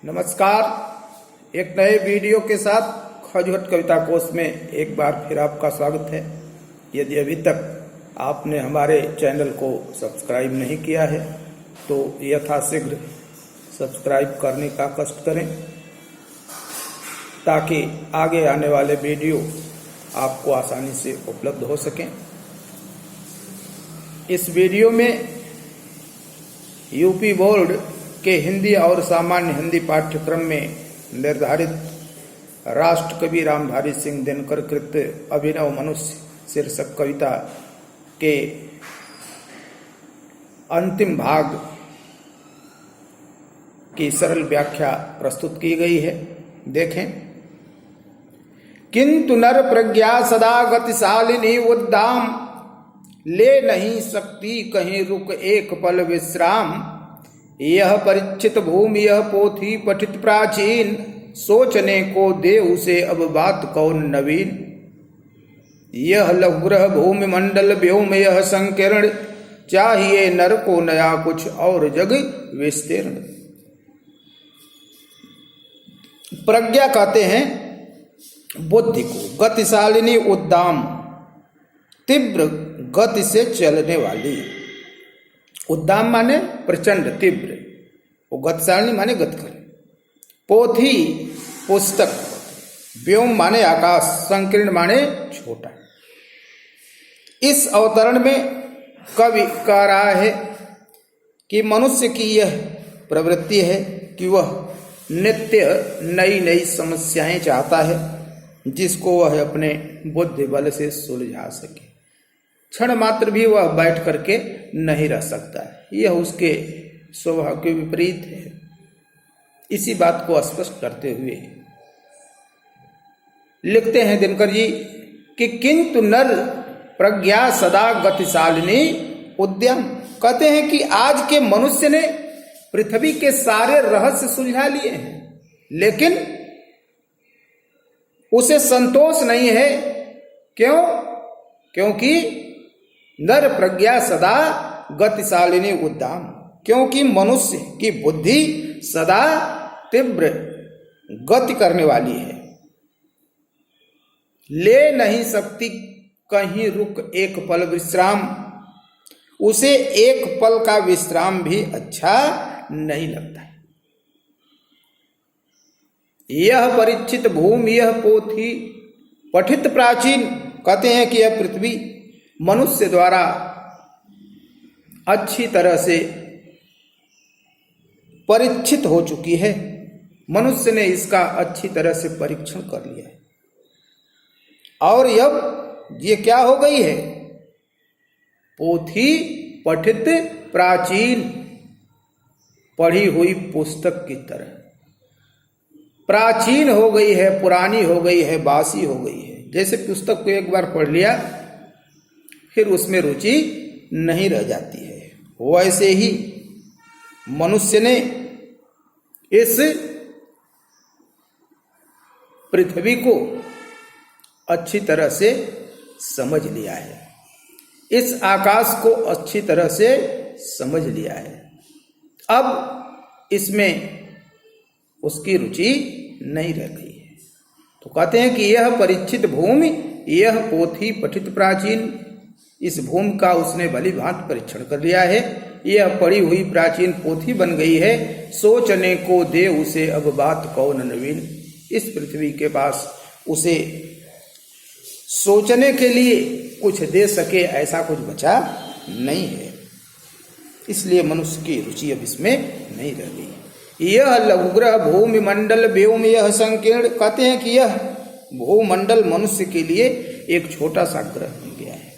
नमस्कार। एक नए वीडियो के साथ खजुहट कविता कोश में एक बार फिर आपका स्वागत है। यदि अभी तक आपने हमारे चैनल को सब्सक्राइब नहीं किया है तो यथाशीघ्र सब्सक्राइब करने का कष्ट करें ताकि आगे आने वाले वीडियो आपको आसानी से उपलब्ध हो सकें। इस वीडियो में यूपी बोर्ड के हिंदी और सामान्य हिंदी पाठ्यक्रम में निर्धारित राष्ट्र कवि रामधारी सिंह दिनकर कृत अभिनव मनुष्य शीर्षक कविता के अंतिम भाग की सरल व्याख्या प्रस्तुत की गई है। देखें। किंतु नर प्रज्ञा सदा गतिशालिनी उद्दाम, ले नहीं सकती कहीं रुक एक पल विश्राम। यह परिचित भूमि यह पोथी पठित प्राचीन, सोचने को दे उसे अब बात कौन नवीन। यह लघुग्रह भूमि मंडल व्योम यह संकीर्ण, चाहिए नर को नया कुछ और जग विस्तीर्ण। प्रज्ञा कहते हैं बुद्धि को, गतिशालिनी उद्दाम, तीव्र गति से चलने वाली। उद्दाम माने प्रचंड तीव्र, वो गतिशालिनी माने गति करे। पोथी पुस्तक, व्योम माने आकाश, संकीर्ण माने छोटा। इस अवतरण में कवि कह रहा है कि मनुष्य की यह प्रवृत्ति है कि वह नित्य नई नई समस्याएं चाहता है जिसको वह अपने बुद्धि बल से सुलझा सके। क्षण मात्र भी वह बैठ करके नहीं रह सकता है, यह उसके स्वभाव के विपरीत है। इसी बात को स्पष्ट करते हुए लिखते हैं दिनकर जी कि किंतु नर प्रज्ञा सदा गतिशालिनी उद्यम। कहते हैं कि आज के मनुष्य ने पृथ्वी के सारे रहस्य सुलझा लिए हैं, लेकिन उसे संतोष नहीं है। क्यों? क्योंकि नर प्रज्ञा सदा गतिशालिनी उद्दाम, क्योंकि मनुष्य की बुद्धि सदा तीव्र गति करने वाली है। ले नहीं सकती कहीं रुक एक पल विश्राम, उसे एक पल का विश्राम भी अच्छा नहीं लगता है। यह परिचित भूमि यह पोथी पठित प्राचीन। कहते हैं कि यह पृथ्वी मनुष्य द्वारा अच्छी तरह से परीक्षित हो चुकी है। मनुष्य ने इसका अच्छी तरह से परीक्षण कर लिया है और अब ये क्या हो गई है? पोथी पठित प्राचीन, पढ़ी हुई पुस्तक की तरह प्राचीन हो गई है, पुरानी हो गई है, बासी हो गई है। जैसे पुस्तक को एक बार पढ़ लिया फिर उसमें रुचि नहीं रह जाती है, वैसे ही मनुष्य ने इस पृथ्वी को अच्छी तरह से समझ लिया है, इस आकाश को अच्छी तरह से समझ लिया है। अब इसमें उसकी रुचि नहीं रह गई है। तो कहते हैं कि यह परिचित भूमि यह पोथी पठित प्राचीन, इस भूमि का उसने भली भांति परीक्षण कर लिया है। यह पढ़ी हुई प्राचीन पोथी बन गई है, सोचने को दे उसे अब बात कौन नवीन। इस पृथ्वी के पास उसे सोचने के लिए कुछ दे सके ऐसा कुछ बचा नहीं है, इसलिए मनुष्य की रुचि अब इसमें नहीं रह गई। यह लघुग्रह भूमि मंडल व्योम यह संकीर्ण। कहते हैं कि यह भूमंडल मनुष्य के लिए एक छोटा सा ग्रह बन गया है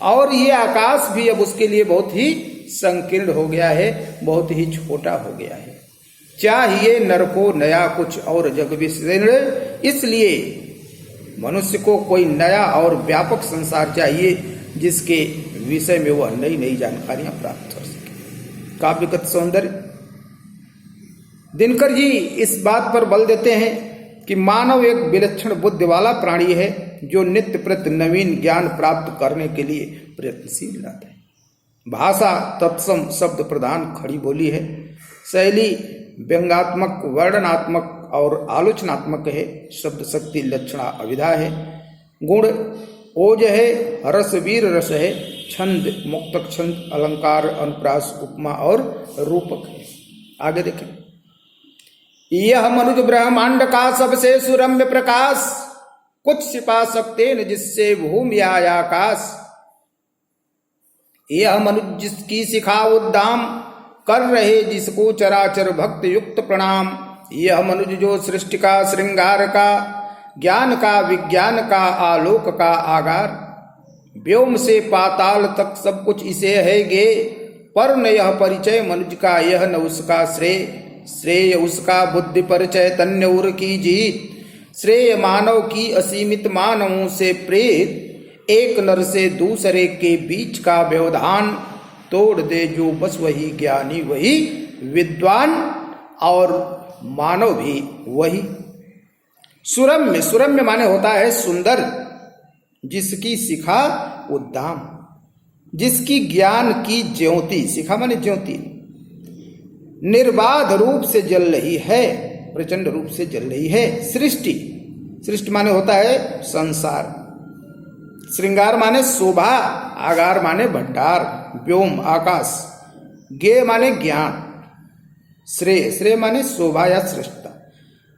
और ये आकाश भी अब उसके लिए बहुत ही संकीर्ण हो गया है, बहुत ही छोटा हो गया है। चाहिए नर को नया कुछ और जग विस्तीर्ण, इसलिए मनुष्य को कोई नया और व्यापक संसार चाहिए जिसके विषय में वह नई नई जानकारियां प्राप्त कर सके। काव्यगत सौंदर्य। दिनकर जी इस बात पर बल देते हैं कि मानव एक विलक्षण बुद्धि वाला प्राणी है जो नित्य प्रति नवीन ज्ञान प्राप्त करने के लिए प्रयत्नशील रहता है। भाषा तत्सम शब्द प्रधान खड़ी बोली है। शैली व्यंग्यात्मक, वर्णनात्मक और आलोचनात्मक है। शब्द शक्ति लक्षणा अविधा है। गुण ओज है, रस वीर रस है, छंद मुक्तक छंद, अलंकार अनुप्रास उपमा और रूपक है। आगे देखें, यह मनुज ब्रह्मांड का सबसे सुरम्य प्रकाश, कुछ छिपा सकते न जिससे भूमि आया आकाश। यह मनुज जिसकी शिखा उद्दाम, कर रहे जिसको चराचर भक्त युक्त प्रणाम। यह मनुज जो सृष्टि का श्रृंगार का, ज्ञान का विज्ञान का आलोक का आगार। व्योम से पाताल तक सब कुछ इसे है गे, पर न यह परिचय मनुज का यह न उसका श्रेय। श्रेय उसका बुद्धि पर चैतन्य उर की जीत, श्रेय मानव की असीमित मानवों से प्रेत। एक नर से दूसरे के बीच का व्यवधान, तोड़ दे जो बस वही ज्ञानी वही विद्वान, और मानव भी वही। सुरम्य, सुरम्य माने होता है सुंदर, जिसकी शिखा उद्दाम, जिसकी ज्ञान की ज्योति, शिखा माने ज्योति, निर्बाध रूप से जल रही है, प्रचंड रूप से जल रही है। सृष्टि, सृष्टि माने होता है संसार, श्रृंगार माने शोभा, आगार माने भंडार, व्योम आकाश, ज्ञेय माने ज्ञान, श्रेय, श्रेय माने शोभा या श्रेष्ठता,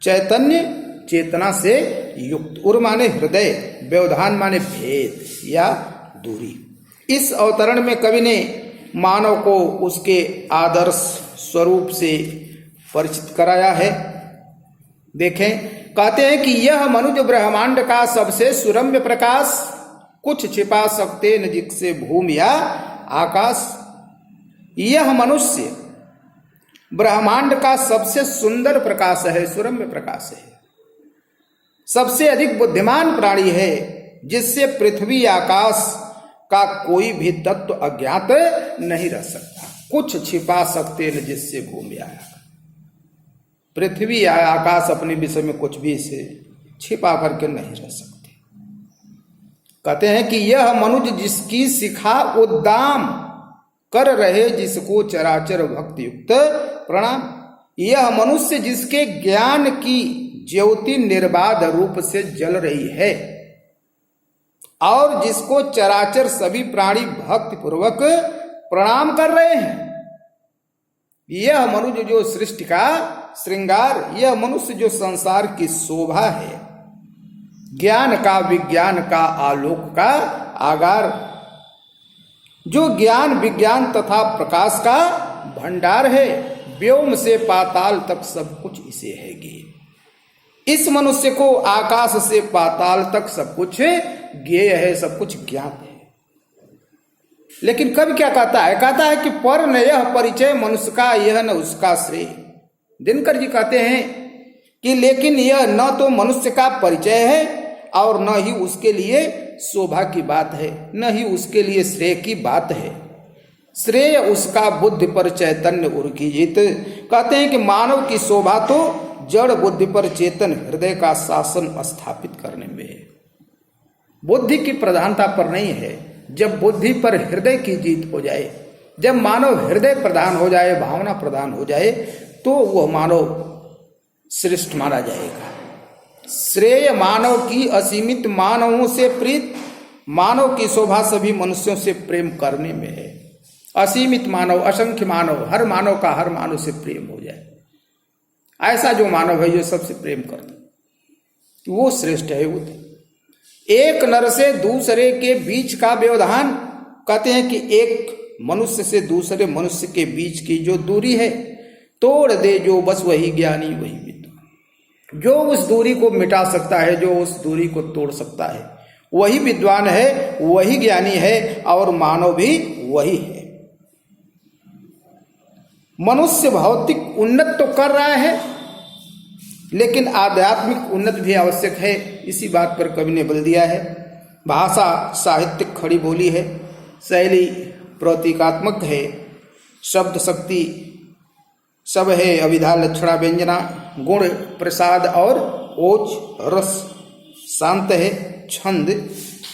चैतन्य चेतना से युक्त, उर माने हृदय, व्यवधान माने भेद या दूरी। इस अवतरण में कवि ने मानव को उसके आदर्श स्वरूप से परिचित कराया है। देखें, कहते हैं कि यह मनुज ब्रह्मांड का सबसे सुरम्य प्रकाश, कुछ छिपा सकते न जिससे भूमि या आकाश। यह मनुष्य ब्रह्मांड का सबसे सुंदर प्रकाश है, सुरम्य प्रकाश है, सबसे अधिक बुद्धिमान प्राणी है, जिससे पृथ्वी आकाश का कोई भी तत्व अज्ञात नहीं रह सकता। कुछ छिपा सकते न जिससे भूमि आया। पृथ्वी या आकाश अपने विषय में कुछ भी इसे छिपा करके नहीं रह सकते। कहते हैं कि यह मनुज जिसकी शिखा उद्दाम, कर रहे जिसको चराचर भक्ति युक्त प्रणाम। यह मनुष्य जिसके ज्ञान की ज्योति निर्बाध रूप से जल रही है और जिसको चराचर सभी प्राणी भक्ति पूर्वक प्रणाम कर रहे हैं। यह मनुष्य जो सृष्टि का श्रृंगार, यह मनुष्य जो संसार की शोभा है, ज्ञान का विज्ञान का आलोक का आगार, जो ज्ञान विज्ञान तथा प्रकाश का भंडार है, व्योम से पाताल तक सब कुछ इसे है गे। इस मनुष्य को आकाश से पाताल तक सब कुछ ज्ञेय है, सब कुछ ज्ञात है। लेकिन कवि क्या कहता है? कहता है कि पर न यह परिचय मनुष्य का यह न उसका श्रेय। दिनकर जी कहते हैं कि लेकिन यह न तो मनुष्य का परिचय है और न ही उसके लिए शोभा की बात है, न ही उसके लिए श्रेय की बात है। श्रेय उसका बुद्धि पर चैतन्य उर की जीत। कहते हैं कि मानव की शोभा तो जड़ बुद्धि पर चेतन हृदय का शासन स्थापित करने में है, बुद्धि की प्रधानता पर नहीं है। जब बुद्धि पर हृदय की जीत हो जाए, जब मानव हृदय प्रधान हो जाए, भावना प्रधान हो जाए, तो वह मानव श्रेष्ठ माना जाएगा। श्रेय मानव की असीमित मानवों से प्रीत, मानव की शोभा सभी मनुष्यों से प्रेम करने में है। असीमित मानव, असंख्य मानव, हर मानव का हर मानव से प्रेम हो जाए, ऐसा जो मानव है जो सबसे प्रेम करता, वो श्रेष्ठ है। वो एक नर से दूसरे के बीच का व्यवधान, कहते हैं कि एक मनुष्य से दूसरे मनुष्य के बीच की जो दूरी है, तोड़ दे जो बस वही ज्ञानी वही विद्वान। जो उस दूरी को मिटा सकता है, जो उस दूरी को तोड़ सकता है, वही विद्वान है, वही ज्ञानी है, और मानव भी वही है। मनुष्य भौतिक उन्नत तो कर रहा है, लेकिन आध्यात्मिक उन्नति भी आवश्यक है। इसी बात पर कवि ने बल दिया है। भाषा साहित्यिक खड़ी बोली है, शैली प्रतीकात्मक है, शब्द शक्ति सब है, अविधा लक्षणा व्यंजना, गुण प्रसाद और ओज रस शांत है, छंद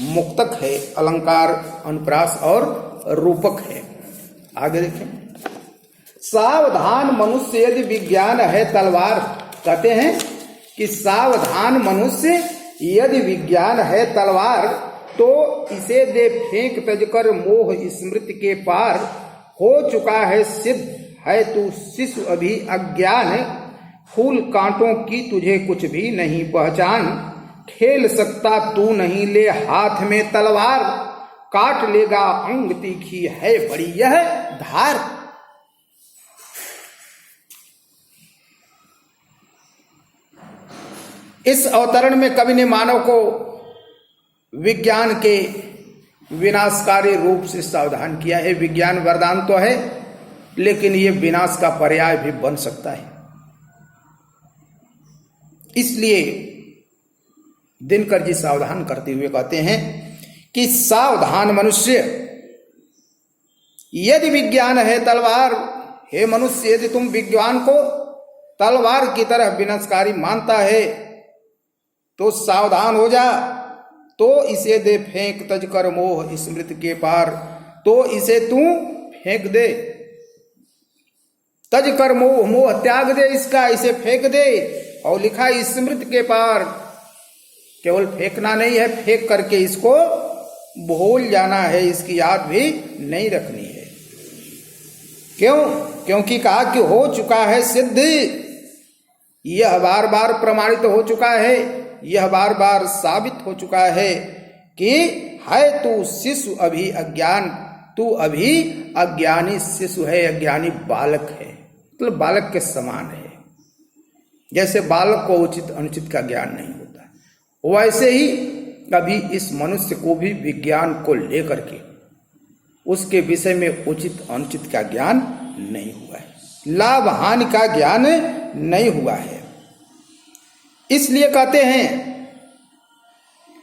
मुक्तक है, अलंकार अनुप्रास और रूपक है। आगे देखें, सावधान मनुष्य यदि विज्ञान है तलवार, कहते हैं कि सावधान मनुष्य यदि विज्ञान है तलवार, तो इसे दे फेंक तजकर मोह स्मृति के पार। हो चुका है सिद्ध है तू शिशु अभी अज्ञान, फूल कांटों की तुझे कुछ भी नहीं पहचान। खेल सकता तू नहीं ले हाथ में तलवार, काट लेगा अंग तीखी है बड़ी यह धार। इस अवतरण में कवि ने मानव को विज्ञान के विनाशकारी रूप से सावधान किया है। विज्ञान वरदान तो है, लेकिन ये विनाश का पर्याय भी बन सकता है। इसलिए दिनकर जी सावधान करते हुए कहते हैं कि सावधान मनुष्य यदि विज्ञान है तलवार, हे मनुष्य यदि तुम विज्ञान को तलवार की तरह विनाशकारी मानता है तो सावधान हो जा। तो इसे दे फेंक तजकर मोह स्मृति के पार, तो इसे तू फेंक दे। तजकर मोह, मोह त्याग दे इसका, इसे फेंक दे। और लिखा स्मृति के पार, केवल फेंकना नहीं है, फेंक करके इसको भूल जाना है, इसकी याद भी नहीं रखनी है। क्यों? क्योंकि कहा कि हो चुका है सिद्ध, यह बार बार प्रमाणित हो चुका है, यह बार बार साबित हो चुका है कि है तू शिशु अभी अज्ञान, तू अभी अज्ञानी शिशु है, अज्ञानी बालक है, मतलब बालक के समान है। जैसे बालक को उचित अनुचित का ज्ञान नहीं होता, वैसे ही अभी इस मनुष्य को भी विज्ञान को लेकर के उसके विषय में उचित अनुचित का ज्ञान नहीं हुआ है, लाभ हानि का ज्ञान नहीं हुआ है। इसलिए कहते हैं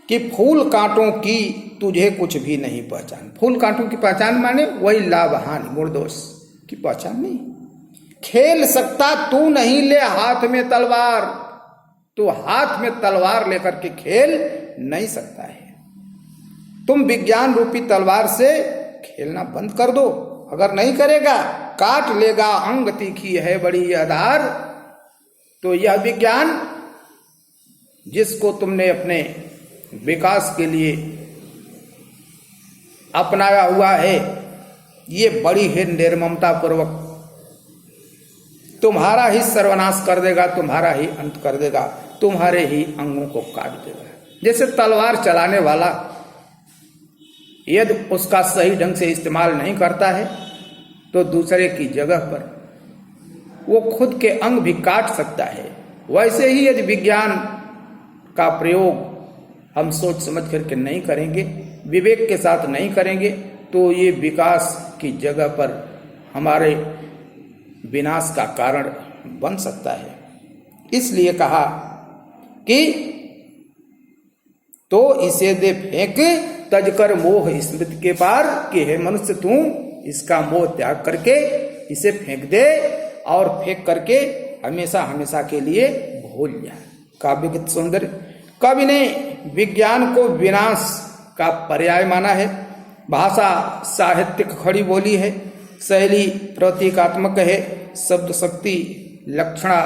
कि फूल कांटों की तुझे कुछ भी नहीं पहचान। फूल कांटों की पहचान माने वही लाभ हानि गुण दोष की पहचान नहीं। खेल सकता तू नहीं ले हाथ में तलवार, तो हाथ में तलवार लेकर के खेल नहीं सकता है। तुम विज्ञान रूपी तलवार से खेलना बंद कर दो, अगर नहीं करेगा काट लेगा अंग तीखी है बड़ी यह धार। तो यह विज्ञान जिसको तुमने अपने विकास के लिए अपनाया हुआ है, ये बड़ी ही निर्ममता पूर्वक तुम्हारा ही सर्वनाश कर देगा, तुम्हारा ही अंत कर देगा, तुम्हारे ही अंगों को काट देगा। जैसे तलवार चलाने वाला यदि उसका सही ढंग से इस्तेमाल नहीं करता है तो दूसरे की जगह पर वो खुद के अंग भी काट सकता है। वैसे ही यदि विज्ञान का प्रयोग हम सोच समझ करके नहीं करेंगे, विवेक के साथ नहीं करेंगे, तो ये विकास की जगह पर हमारे विनाश का कारण बन सकता है। इसलिए कहा कि तो इसे दे फेंक तजकर मोह स्मृति के पार, कि हे मनुष्य तू इसका मोह त्याग करके इसे फेंक दे और फेंक करके हमेशा हमेशा के लिए भूल जा। काव्य के सौंदर्य, कवि ने विज्ञान को विनाश का पर्याय माना है। भाषा साहित्यिक खड़ी बोली है, शैली प्रतीकात्मक है, शब्द शक्ति लक्षणा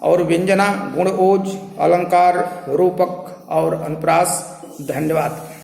और व्यंजना, गुण ओज, अलंकार, रूपक और अनुप्रास। धन्यवाद।